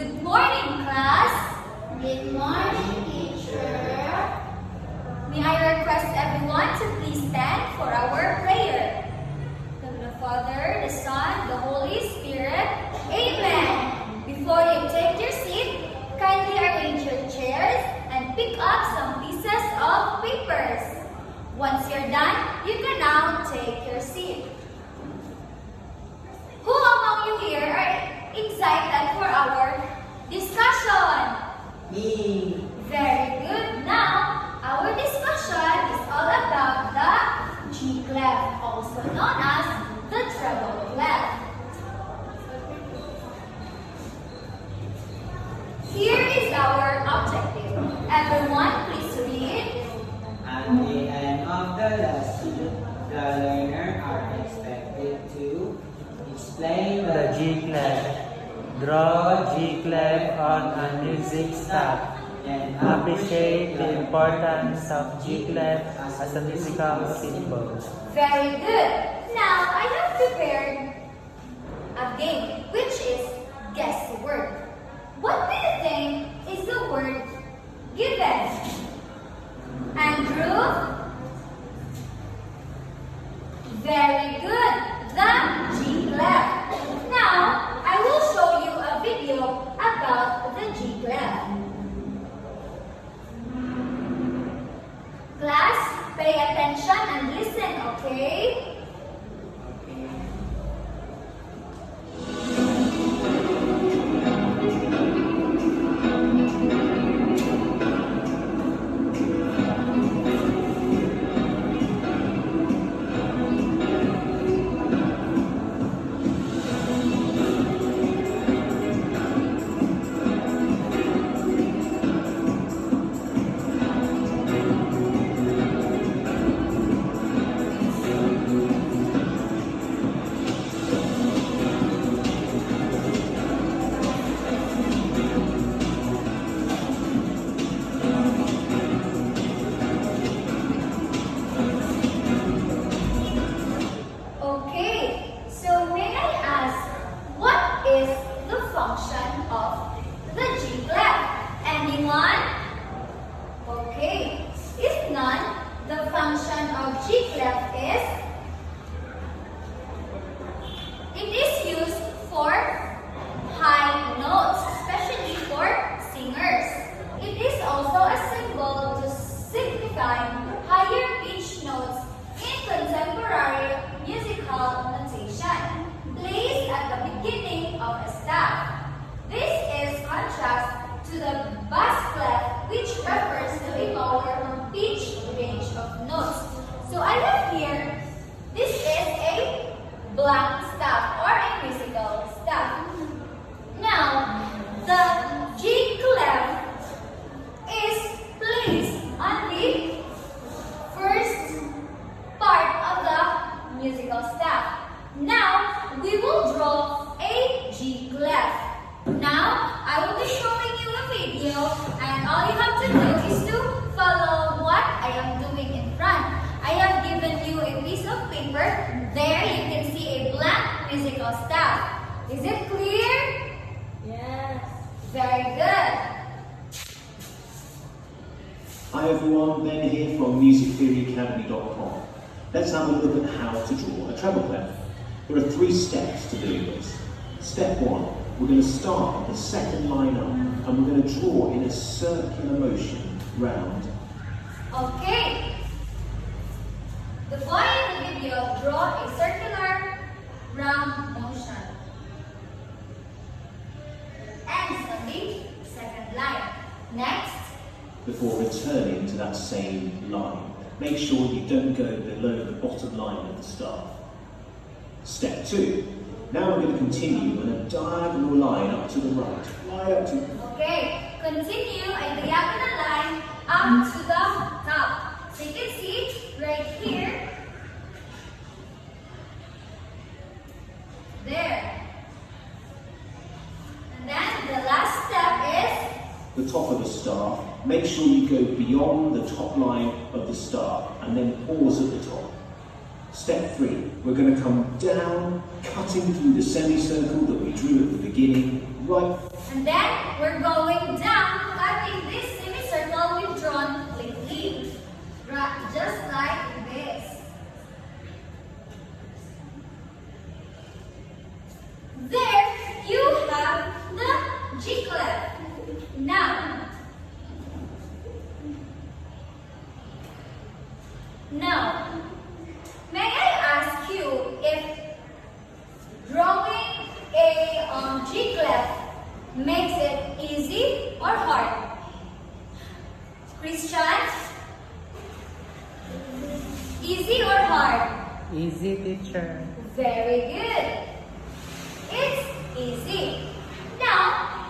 Good morning, class. Good morning, teacher. May I request everyone to please stand for our prayer. In the Father, the Son, the Holy Spirit. Amen. Before you take your seat, kindly arrange your chairs and pick up some pieces of papers. Once you're done, you can now take your seat. Who among you here are excited for our discussion? Me. Very good. Now, our discussion is all about the G clef, also known as the treble clef. Here is our objective. Everyone, please read. At the end of the lesson, the learner are expected to explain the G clef, draw G clef on a music staff, and appreciate the importance of G clef as a musical symbol. Very good. Now, I have prepared a game, which is guess the word. What do you think is the word given? Andrew? Very good. The G clef. Now, I will show you a video about the G clef. Class, pay attention and listen, okay? Okay, so may I ask, what is the function of the G clef? Anyone? Okay, if none, the function of G clef is, it is used for high notes, especially for singers. It is also a symbol to signify higher pitch notes in contemporary musical notation, placed at the beginning of a staff. This is contrast to the bass clef, which refers to a lower or pitch range of notes. So I have here, this is a blank staff or a musical staff. Now, the G clef is placed on the first part of the musical staff. Now, we will draw a G clef. Now, I will be showing you a video, and all you have to do is to follow what I am doing in front. I have given you a piece of paper. There you can see a blank musical staff. Is it clear? Yes. Very good. Hi everyone, Ben here from musictheoryacademy.com. Let's have a look at how to draw a treble clef. There are 3 steps to doing this. Step 1, we're going to start at the second line up and we're going to draw in a circular motion round. Okay. The boy in the video draw a circular round motion. Ends on the second line. Next, Before returning to that same line, make sure you don't go below the bottom line of the staff. Step 2, now we're going to continue on a diagonal line up to the right. Right up to okay, continue a diagonal line up to the top. So you can see right here. There. And then the last step is the top of the staff. Make sure you go beyond the top line of the staff and then pause at the top. Step 3, we're going to come down, cutting through the semicircle that we drew at the beginning, Right. And then we're going down, cutting this semicircle we've drawn lately. Just like this. There you have the G clef. Now, may I ask you if drawing a G clef makes it easy or hard? Christian? Easy or hard? Easy, teacher. Very good. It's easy. Now,